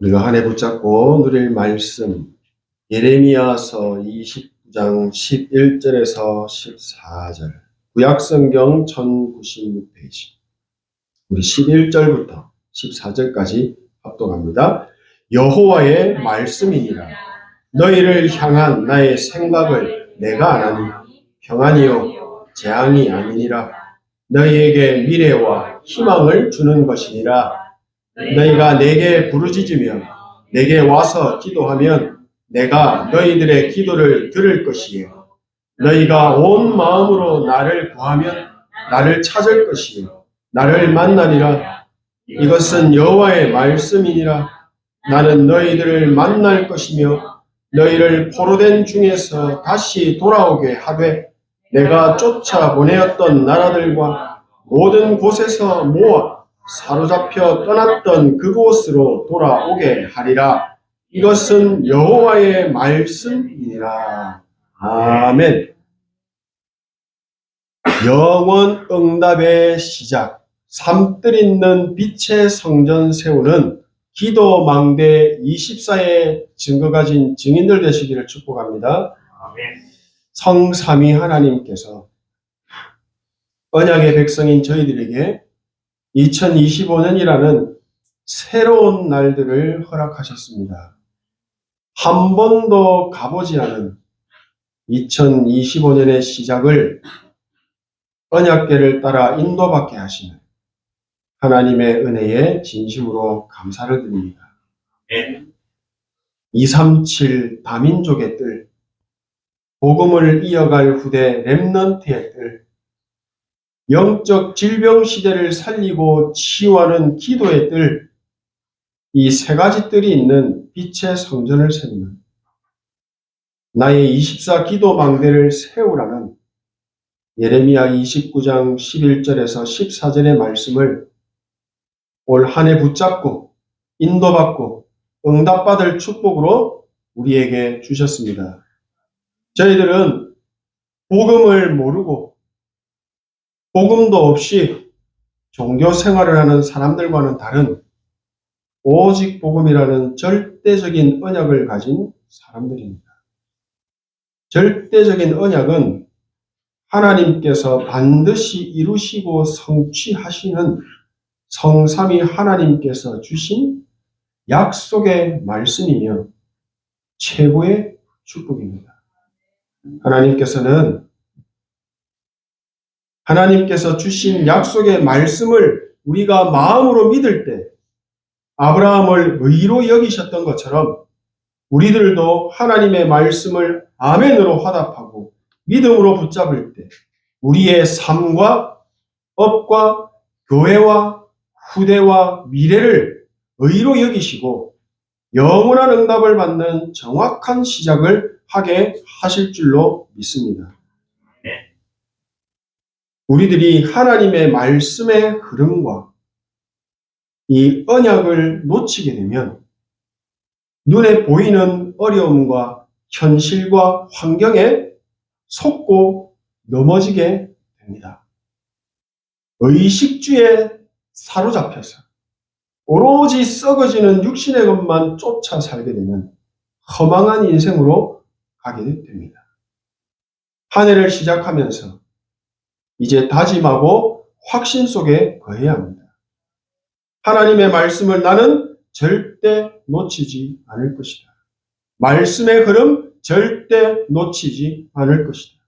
우리가 한 해 붙잡고 누릴 말씀 예레미야서 29장 11절에서 14절 구약성경 1096페이지 우리 11절부터 14절까지 합독합니다. 여호와의 말씀이니라. 너희를 향한 나의 생각을 내가 아나니 평안이요 재앙이 아니니라. 너희에게 미래와 희망을 주는 것이니라. 너희가 내게 부르짖으며 내게 와서 기도하면 내가 너희들의 기도를 들을 것이요 너희가 온 마음으로 나를 구하면 나를 찾을 것이요 나를 만나리라. 이것은 여호와의 말씀이니라. 나는 너희들을 만날 것이며 너희를 포로된 중에서 다시 돌아오게 하되 내가 쫓아보내었던 나라들과 모든 곳에서 모아 사로잡혀 떠났던 그곳으로 돌아오게 하리라. 이것은 여호와의 말씀이니라. 아멘. 영원 응답의 시작, 삶뜰 있는 빛의 성전 세우는 기도 망대 24의 증거 가진 증인들 되시기를 축복합니다. 성삼위 하나님께서 언약의 백성인 저희들에게 2025년이라는 새로운 날들을 허락하셨습니다. 한 번도 가보지 않은 2025년의 시작을 언약궤를 따라 인도받게 하시는 하나님의 은혜에 진심으로 감사를 드립니다. 237 다민족의 뜰, 복음을 이어갈 후대 렘넌트의 뜰, 영적 질병 시대를 살리고 치유하는 기도의 뜰, 이 세 가지 뜰이 있는 빛의 성전을 세우는 나의 24 기도 망대를 세우라는 예레미야 29장 11절에서 14절의 말씀을 올 한 해 붙잡고 인도받고 응답받을 축복으로 우리에게 주셨습니다. 저희들은 복음을 모르고 복음도 없이 종교 생활을 하는 사람들과는 다른 오직 복음이라는 절대적인 언약을 가진 사람들입니다. 절대적인 언약은 하나님께서 반드시 이루시고 성취하시는 성삼위 하나님께서 주신 약속의 말씀이며 최고의 축복입니다. 하나님께서 주신 약속의 말씀을 우리가 마음으로 믿을 때 아브라함을 의로 여기셨던 것처럼 우리들도 하나님의 말씀을 아멘으로 화답하고 믿음으로 붙잡을 때 우리의 삶과 업과 교회와 후대와 미래를 의로 여기시고 영원한 응답을 받는 정확한 시작을 하게 하실 줄로 믿습니다. 우리들이 하나님의 말씀의 흐름과 이 언약을 놓치게 되면 눈에 보이는 어려움과 현실과 환경에 속고 넘어지게 됩니다. 의식주에 사로잡혀서 오로지 썩어지는 육신의 것만 쫓아 살게 되는 허망한 인생으로 가게 됩니다. 한 해를 시작하면서 이제 다짐하고 확신 속에 거해야 합니다. 하나님의 말씀을 나는 절대 놓치지 않을 것이다. 말씀의 흐름 절대 놓치지 않을 것이다.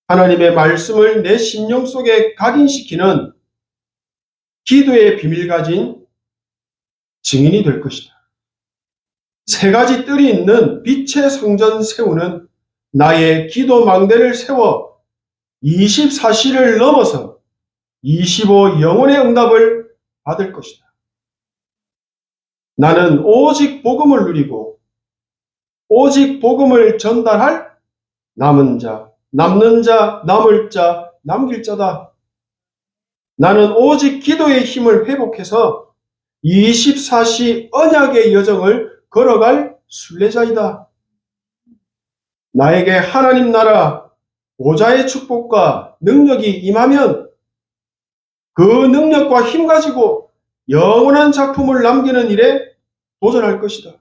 하나님의 말씀을 내 심령 속에 각인시키는 기도의 비밀 가진 증인이 될 것이다. 세 가지 뜰이 있는 빛의 성전 세우는 나의 기도 망대를 세워 24시를 넘어서 25 영혼의 응답을 받을 것이다. 나는 오직 복음을 누리고 오직 복음을 전달할 남은 자, 남는 자, 남을 자, 남길 자다. 나는 오직 기도의 힘을 회복해서 24시 언약의 여정을 걸어갈 순례자이다. 나에게 하나님 나라 보좌의 축복과 능력이 임하면 그 능력과 힘 가지고 영원한 작품을 남기는 일에 도전할 것이다.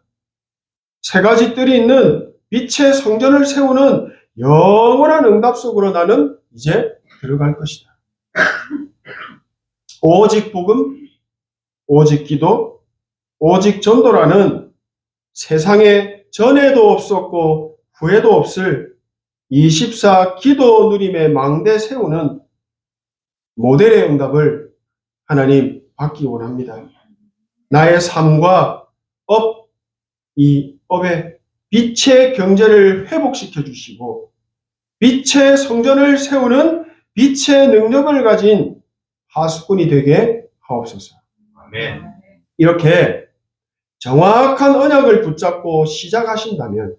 세 가지 뜰이 있는 빛의 성전을 세우는 영원한 응답 속으로 나는 이제 들어갈 것이다. 오직 복음, 오직 기도, 오직 전도라는 세상에 전에도 없었고 후에도 없을 24 기도 누림의 망대 세우는 모델의 응답을 하나님 받기 원합니다. 나의 삶과 이 업의 빛의 경제를 회복시켜 주시고 빛의 성전을 세우는 빛의 능력을 가진 하수꾼이 되게 하옵소서. 아멘. 이렇게 정확한 언약을 붙잡고 시작하신다면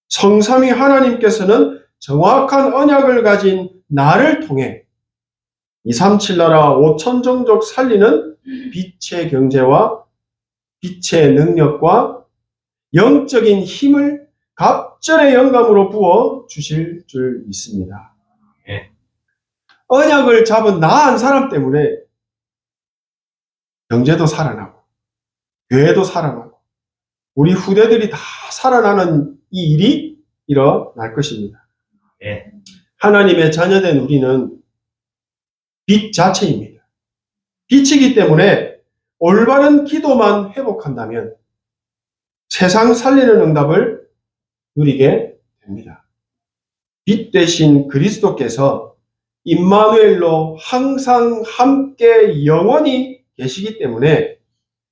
성삼위 하나님께서는 정확한 언약을 가진 나를 통해 237 나라 5천 종족 살리는 빛의 경제와 빛의 능력과 영적인 힘을 갑절의 영감으로 부어 주실 줄 믿습니다. 네. 언약을 잡은 나 한 사람 때문에 경제도 살아나고 교회도 살아나고 우리 후대들이 다 살아나는 이 일이 일어날 것입니다. 네. 하나님의 자녀된 우리는 빛 자체입니다. 빛이기 때문에 올바른 기도만 회복한다면 세상 살리는 응답을 누리게 됩니다. 빛 되신 그리스도께서 임마누엘로 항상 함께 영원히 계시기 때문에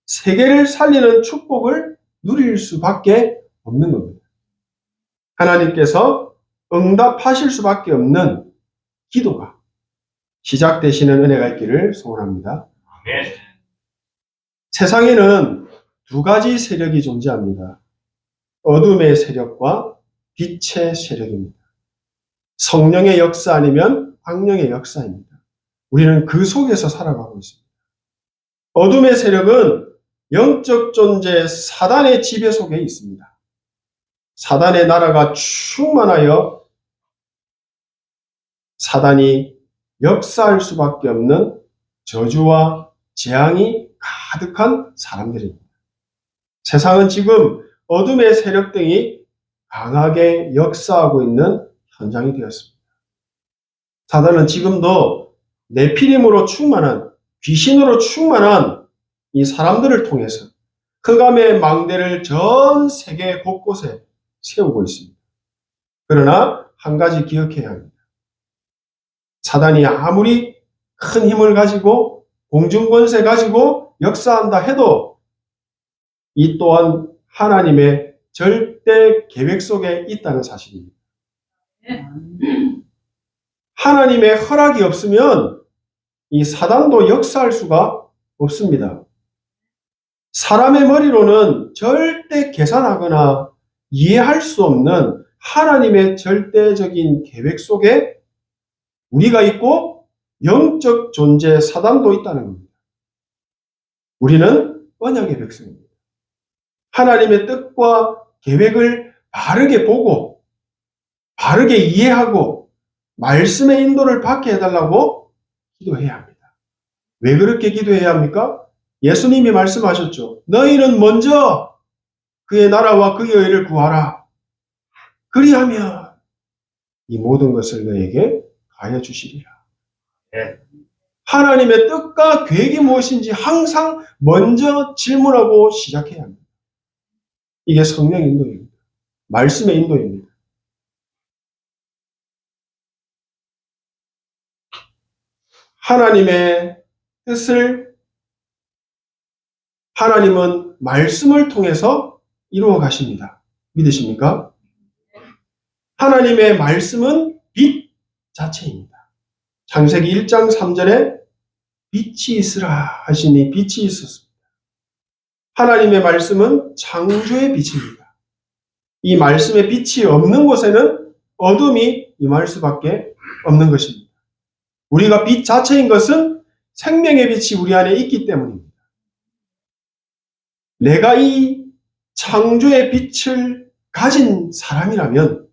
세계를 살리는 축복을 누릴 수밖에 없는 겁니다. 하나님께서 응답하실 수밖에 없는 기도가 시작되시는 은혜가 있기를 소원합니다. 아멘. 세상에는 두 가지 세력이 존재합니다. 어둠의 세력과 빛의 세력입니다. 성령의 역사 아니면 악령의 역사입니다. 우리는 그 속에서 살아가고 있습니다. 어둠의 세력은 영적 존재 사단의 지배 속에 있습니다. 사단의 나라가 충만하여 사단이 역사할 수밖에 없는 저주와 재앙이 가득한 사람들입니다. 세상은 지금 어둠의 세력 등이 강하게 역사하고 있는 현장이 되었습니다. 사단은 지금도 네피림으로 충만한, 귀신으로 충만한 이 사람들을 통해서 흑암의 망대를 전 세계 곳곳에 세우고 있습니다. 그러나 한 가지 기억해야 합니다. 사단이 아무리 큰 힘을 가지고 공중권세 가지고 역사한다 해도 이 또한 하나님의 절대 계획 속에 있다는 사실입니다. 하나님의 허락이 없으면 이 사단도 역사할 수가 없습니다. 사람의 머리로는 절대 계산하거나 이해할 수 없는 하나님의 절대적인 계획 속에 우리가 있고 영적 존재 사단도 있다는 겁니다. 우리는 언약의 백성입니다. 하나님의 뜻과 계획을 바르게 보고 바르게 이해하고 말씀의 인도를 받게 해달라고 기도해야 합니다. 왜 그렇게 기도해야 합니까? 예수님이 말씀하셨죠. 너희는 먼저 그의 나라와 그의 의를 구하라. 그리하면 이 모든 것을 너에게 가해 주시리라. 네. 하나님의 뜻과 계획이 무엇인지 항상 먼저 질문하고 시작해야 합니다. 이게 성령 인도입니다. 말씀의 인도입니다. 하나님의 뜻을 하나님은 말씀을 통해서 이루어 가십니다. 믿으십니까? 하나님의 말씀은 빛 자체입니다. 창세기 1장 3절에 빛이 있으라 하시니 빛이 있었습니다. 하나님의 말씀은 창조의 빛입니다. 이 말씀의 빛이 없는 곳에는 어둠이 임할 수밖에 없는 것입니다. 우리가 빛 자체인 것은 생명의 빛이 우리 안에 있기 때문입니다. 내가 이 창조의 빛을 가진 사람이라면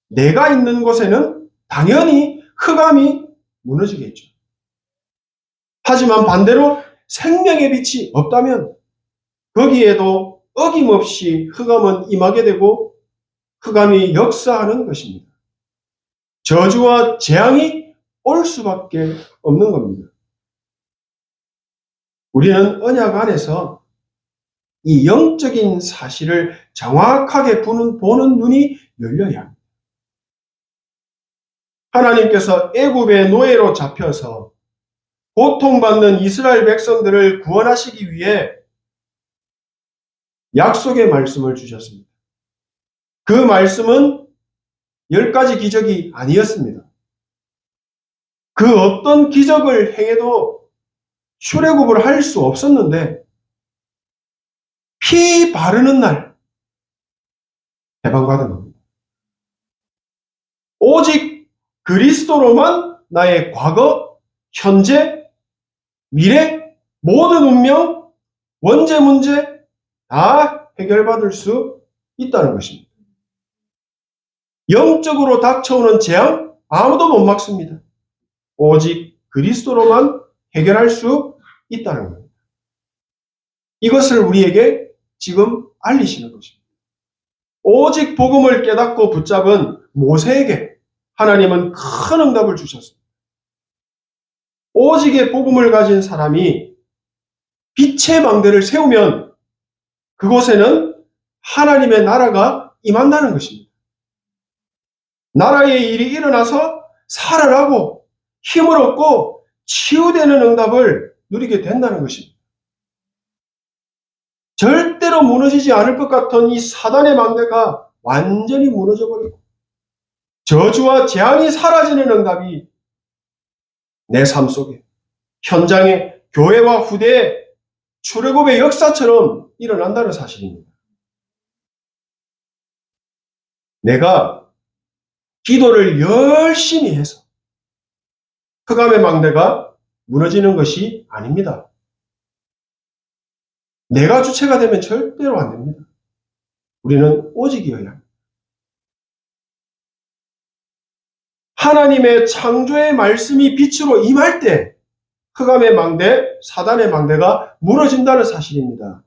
내가 있는 곳에는 당연히 흑암이 무너지겠죠. 하지만 반대로 생명의 빛이 없다면 거기에도 어김없이 흑암은 임하게 되고 흑암이 역사하는 것입니다. 저주와 재앙이 올 수밖에 없는 겁니다. 우리는 언약 안에서 이 영적인 사실을 정확하게 보는 눈이 열려야 합니다. 하나님께서 애굽의 노예로 잡혀서 고통받는 이스라엘 백성들을 구원하시기 위해 약속의 말씀을 주셨습니다. 그 말씀은 10가지 기적이 아니었습니다. 그 어떤 기적을 행해도 출애굽을 할 수 없었는데 피 바르는 날 해방받은 겁니다. 오직 그리스도로만 나의 과거, 현재, 미래, 모든 운명, 원죄 문제 다 해결받을 수 있다는 것입니다. 영적으로 닥쳐오는 재앙 아무도 못 막습니다. 오직 그리스도로만 해결할 수 있다는 겁니다. 이것을 우리에게 지금 알리시는 것입니다. 오직 복음을 깨닫고 붙잡은 모세에게 하나님은 큰 응답을 주셨습니다. 오직의 복음을 가진 사람이 빛의 망대를 세우면 그곳에는 하나님의 나라가 임한다는 것입니다. 나라의 일이 일어나서 살아나고 힘을 얻고 치유되는 응답을 누리게 된다는 것입니다. 절대로 무너지지 않을 것 같던 이 사단의 망대가 완전히 무너져버리고 저주와 재앙이 사라지는 응답이 내 삶 속에, 현장에, 교회와 후대에 출애굽의 역사처럼 일어난다는 사실입니다. 내가 기도를 열심히 해서 흑암의 망대가 무너지는 것이 아닙니다. 내가 주체가 되면 절대로 안 됩니다. 우리는 오직이어야 합니다. 하나님의 창조의 말씀이 빛으로 임할 때 흑암의 망대, 사단의 망대가 무너진다는 사실입니다.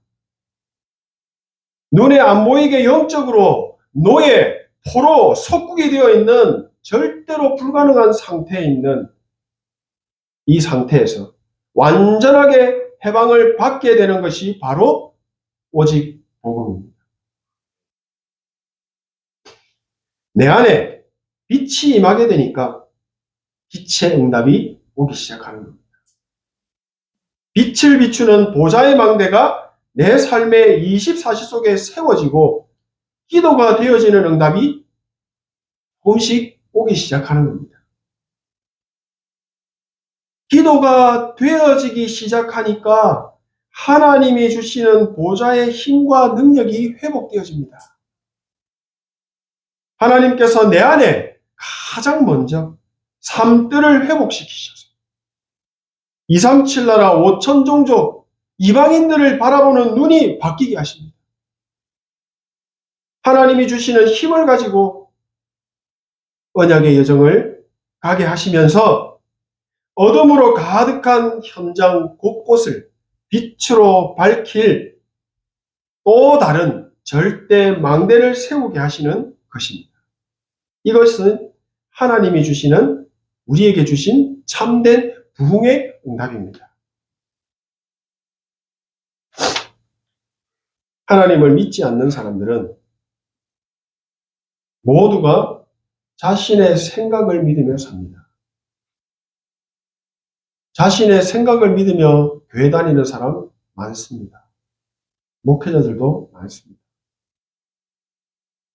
눈에 안 보이게 영적으로 노예, 포로, 속국이 되어 있는 절대로 불가능한 상태에 있는 이 상태에서 완전하게 해방을 받게 되는 것이 바로 오직 복음입니다. 내 안에 빛이 임하게 되니까 빛의 응답이 오기 시작하는 겁니다. 빛을 비추는 보좌의 망대가 내 삶의 24시 속에 세워지고 기도가 되어지는 응답이 조금씩 오기 시작하는 겁니다. 기도가 되어지기 시작하니까 하나님이 주시는 보좌의 힘과 능력이 회복되어집니다. 하나님께서 내 안에 가장 먼저 삶들을 회복시키셔서 237 나라 5천 종족 이방인들을 바라보는 눈이 바뀌게 하십니다. 하나님이 주시는 힘을 가지고 언약의 여정을 가게 하시면서 어둠으로 가득한 현장 곳곳을 빛으로 밝힐 또 다른 절대 망대를 세우게 하시는 것입니다. 이것은 하나님이 주시는, 우리에게 주신 참된 부흥의 응답입니다. 하나님을 믿지 않는 사람들은 모두가 자신의 생각을 믿으며 삽니다. 자신의 생각을 믿으며 교회 다니는 사람 많습니다. 목회자들도 많습니다.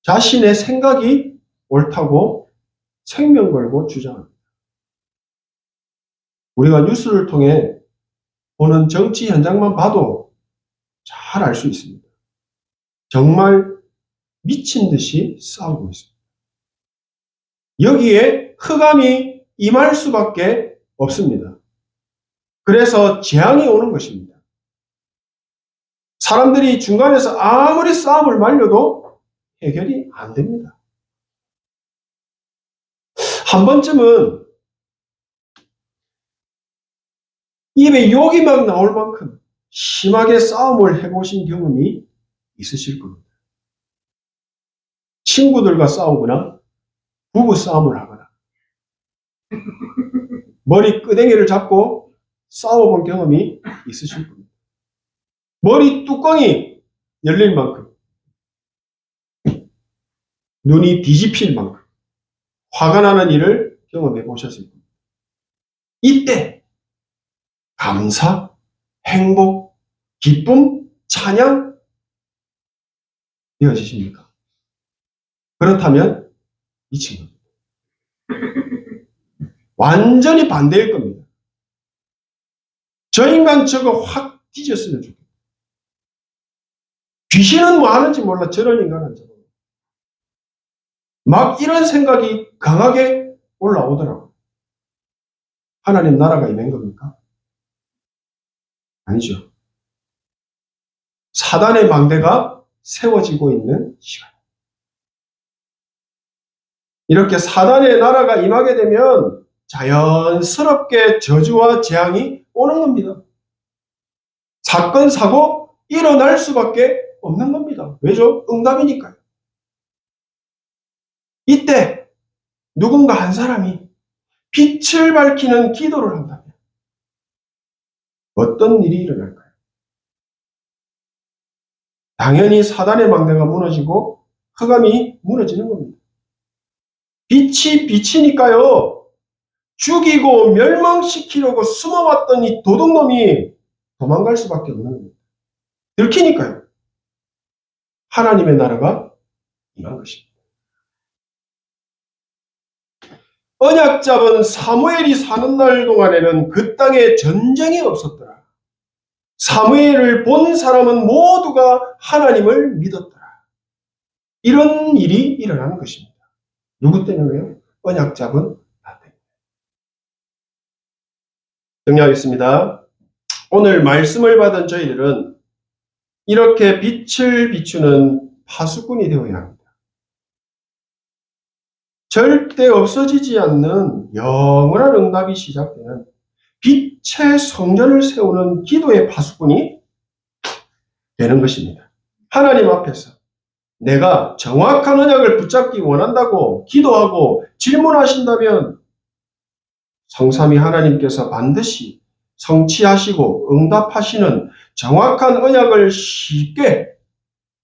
자신의 생각이 옳다고 생명 걸고 주장합니다. 우리가 뉴스를 통해 보는 정치 현장만 봐도 잘 알 수 있습니다. 정말 미친 듯이 싸우고 있습니다. 여기에 흑암이 임할 수밖에 없습니다. 그래서 재앙이 오는 것입니다. 사람들이 중간에서 아무리 싸움을 말려도 해결이 안 됩니다. 한 번쯤은 입에 욕이 막 나올 만큼 심하게 싸움을 해보신 경험이 있으실 겁니다. 친구들과 싸우거나 부부 싸움을 하거나 머리 끄댕이를 잡고 싸워본 경험이 있으실 겁니다. 머리 뚜껑이 열릴 만큼, 눈이 뒤집힐 만큼 화가 나는 일을 경험해 보셨을 겁니다. 이때 감사, 행복, 기쁨, 찬양 이어지십니까? 그렇다면 이 친구입니다. 완전히 반대일 겁니다. 저 인간 저거 확 뒤졌으면 좋겠다. 귀신은 뭐 하는지 몰라. 저런 인간은 저거. 막 이런 생각이 강하게 올라오더라고요. 하나님 나라가 있는 겁니까? 아니죠. 사단의 망대가 세워지고 있는 시간. 이렇게 사단의 나라가 임하게 되면 자연스럽게 저주와 재앙이 오는 겁니다. 사건, 사고 일어날 수밖에 없는 겁니다. 왜죠? 응답이니까요. 이때 누군가 한 사람이 빛을 밝히는 기도를 한다면 어떤 일이 일어날까요? 당연히 사단의 망대가 무너지고 흑암이 무너지는 겁니다. 빛이 빛이니까요. 죽이고 멸망시키려고 숨어왔던 이 도둑놈이 도망갈 수밖에 없는 겁니다. 들키니까요. 하나님의 나라가 임한 것입니다. 언약 잡은 사무엘이 사는 날 동안에는 그 땅에 전쟁이 없었더라. 사무엘을 본 사람은 모두가 하나님을 믿었더라. 이런 일이 일어나는 것입니다. 누구 때문에요? 언약 잡은 나 때문에. 정리하겠습니다. 오늘 말씀을 받은 저희들은 이렇게 빛을 비추는 파수꾼이 되어야 합니다. 절대 없어지지 않는 영원한 응답이 시작되는 빛의 성전을 세우는 기도의 파수꾼이 되는 것입니다. 하나님 앞에서 내가 정확한 언약을 붙잡기 원한다고 기도하고 질문하신다면 성삼위 하나님께서 반드시 성취하시고 응답하시는 정확한 언약을 쉽게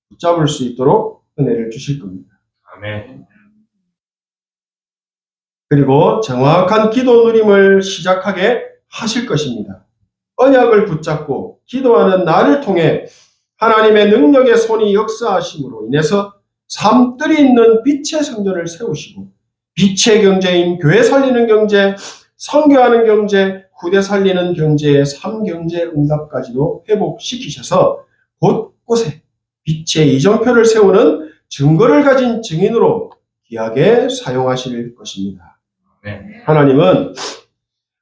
붙잡을 수 있도록 은혜를 주실 겁니다. 아멘. 그리고 정확한 기도 누림을 시작하게 하실 것입니다. 언약을 붙잡고 기도하는 나를 통해 하나님의 능력의 손이 역사하심으로 인해서 삶들이 있는 빛의 성전을 세우시고 빛의 경제인 교회 살리는 경제, 선교하는 경제, 후대 살리는 경제의 삼경제 응답까지도 회복시키셔서 곳곳에 빛의 이정표를 세우는 증거를 가진 증인으로 귀하게 사용하실 것입니다. 네. 하나님은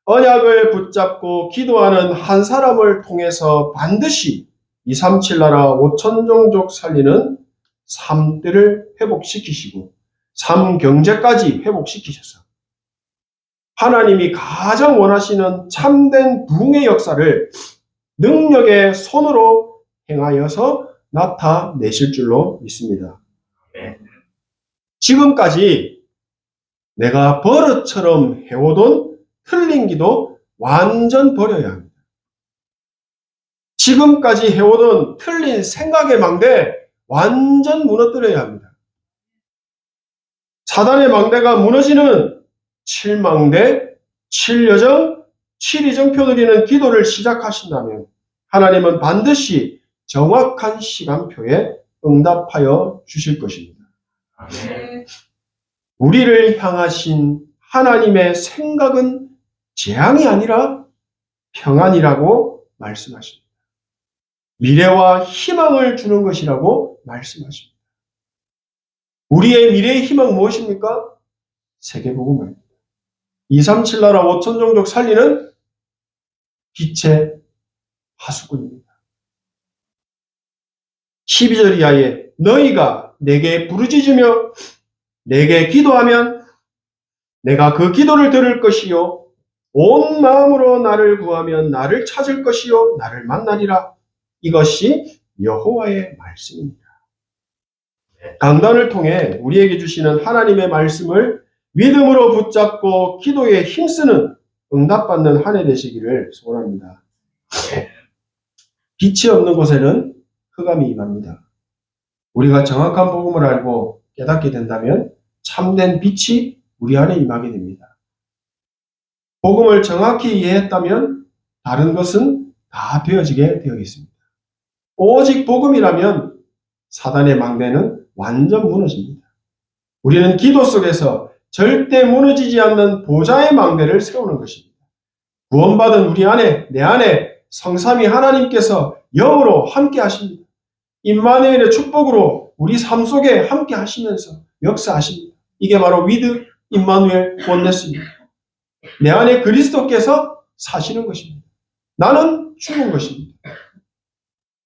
언약을 붙잡고 기도하는 한 사람을 통해서 반드시 237 나라 5천 종족 살리는 삶들을 회복시키시고 삶 경제까지 회복시키셔서 하나님이 가장 원하시는 참된 부흥의 역사를 능력의 손으로 행하여서 나타내실 줄로 믿습니다. 네. 지금까지 내가 버릇처럼 해오던 틀린 기도 완전 버려야 합니다. 지금까지 해오던 틀린 생각의 망대 완전 무너뜨려야 합니다. 사단의 망대가 무너지는 7망대, 7여정, 7이정표 드리는 기도를 시작하신다면 하나님은 반드시 정확한 시간표에 응답하여 주실 것입니다. 아멘. 우리를 향하신 하나님의 생각은 재앙이 아니라 평안이라고 말씀하십니다. 미래와 희망을 주는 것이라고 말씀하십니다. 우리의 미래의 희망 무엇입니까? 세계복음입니다. 237 나라 5천 종족 살리는 빛의 파수꾼입니다. 12절 이하에 너희가 내게 부르짖으며 내게 기도하면 내가 그 기도를 들을 것이요 온 마음으로 나를 구하면 나를 찾을 것이요 나를 만나리라. 이것이 여호와의 말씀입니다. 강단을 통해 우리에게 주시는 하나님의 말씀을 믿음으로 붙잡고 기도에 힘쓰는 응답받는 한 해 되시기를 소원합니다. 빛이 없는 곳에는 흑암이 임합니다. 우리가 정확한 복음을 알고 깨닫게 된다면 참된 빛이 우리 안에 임하게 됩니다. 복음을 정확히 이해했다면 다른 것은 다 되어지게 되어 있습니다. 오직 복음이라면 사단의 망대는 완전 무너집니다. 우리는 기도 속에서 절대 무너지지 않는 보좌의 망대를 세우는 것입니다. 구원받은 우리 안에, 내 안에 성삼위 하나님께서 영으로 함께 하십니다. 임마누엘의 축복으로 우리 삶 속에 함께 하시면서 역사하십니다. 이게 바로 위드 임마누엘 원네스입니다. 내 안에 그리스도께서 사시는 것입니다. 나는 죽은 것입니다.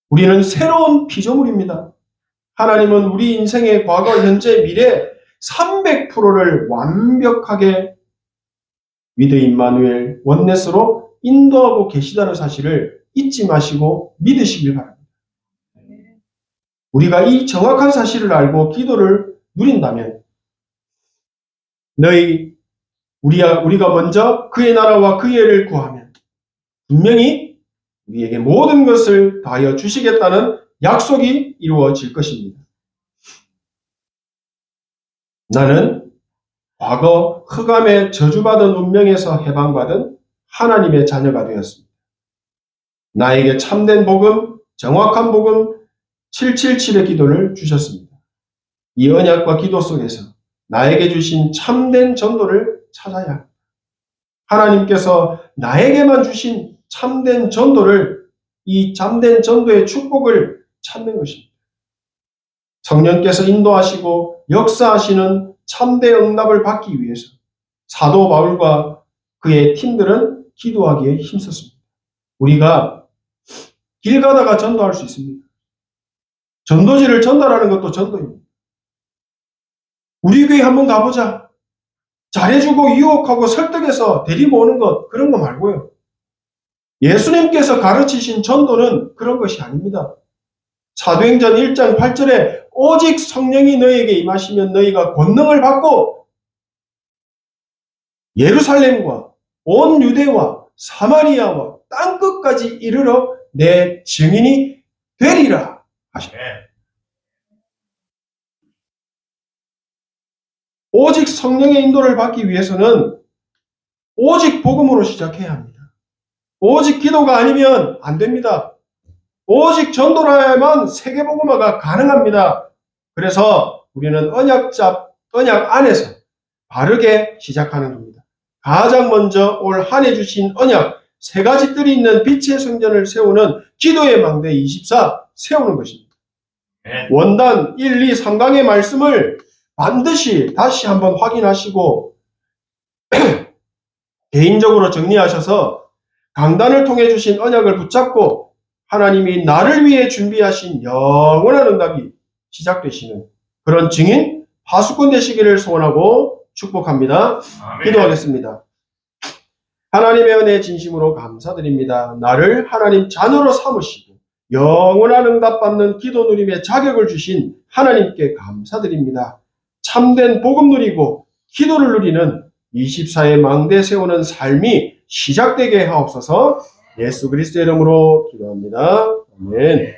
우리는 새로운 피조물입니다. 하나님은 우리 인생의 과거, 현재, 미래 300%를 완벽하게 위드 임마누엘 원네스로 인도하고 계시다는 사실을 잊지 마시고 믿으시길 바랍니다. 우리가 이 정확한 사실을 알고 기도를 누린다면 우리가 먼저 그의 나라와 그의 의를 구하면 분명히 우리에게 모든 것을 다하여 주시겠다는 약속이 이루어질 것입니다. 나는 과거 흑암에 저주받은 운명에서 해방받은 하나님의 자녀가 되었습니다. 나에게 참된 복음, 정확한 복음 777의 기도를 주셨습니다. 이 언약과 기도 속에서 나에게 주신 참된 전도를 찾아야 합니다. 하나님께서 나에게만 주신 참된 전도를, 이 참된 전도의 축복을 찾는 것입니다. 성령께서 인도하시고 역사하시는 참된 응답을 받기 위해서 사도 바울과 그의 팀들은 기도하기에 힘썼습니다. 우리가 길 가다가 전도할 수 있습니다. 전도지를 전달하는 것도 전도입니다. 우리 교회 한번 가보자. 잘해주고 유혹하고 설득해서 데리고 오는 것, 그런 거 말고요. 예수님께서 가르치신 전도는 그런 것이 아닙니다. 사도행전 1장 8절에 오직 성령이 너희에게 임하시면 너희가 권능을 받고 예루살렘과 온 유대와 사마리아와 땅끝까지 이르러 내 증인이 되리라 하십니다. 오직 성령의 인도를 받기 위해서는 오직 복음으로 시작해야 합니다. 오직 기도가 아니면 안 됩니다. 오직 전도라야만 세계복음화가 가능합니다. 그래서 우리는 언약 안에서 바르게 시작하는 겁니다. 가장 먼저 올 한 해 주신 언약 3가지 뜰이 있는 빛의 성전을 세우는 기도의 망대 24 세우는 것입니다. 원단 1, 2, 3강의 말씀을 반드시 다시 한번 확인하시고 개인적으로 정리하셔서 강단을 통해 주신 언약을 붙잡고 하나님이 나를 위해 준비하신 영원한 응답이 시작되시는 그런 증인 파수꾼 되시기를 소원하고 축복합니다. 아멘. 기도하겠습니다. 하나님의 은혜 진심으로 감사드립니다. 나를 하나님 자녀로 삼으시고 영원한 응답받는 기도 누림의 자격을 주신 하나님께 감사드립니다. 참된 복음 누리고 기도를 누리는 24의 망대 세우는 삶이 시작되게 하옵소서. 예수 그리스도의 이름으로 기도합니다. 아멘.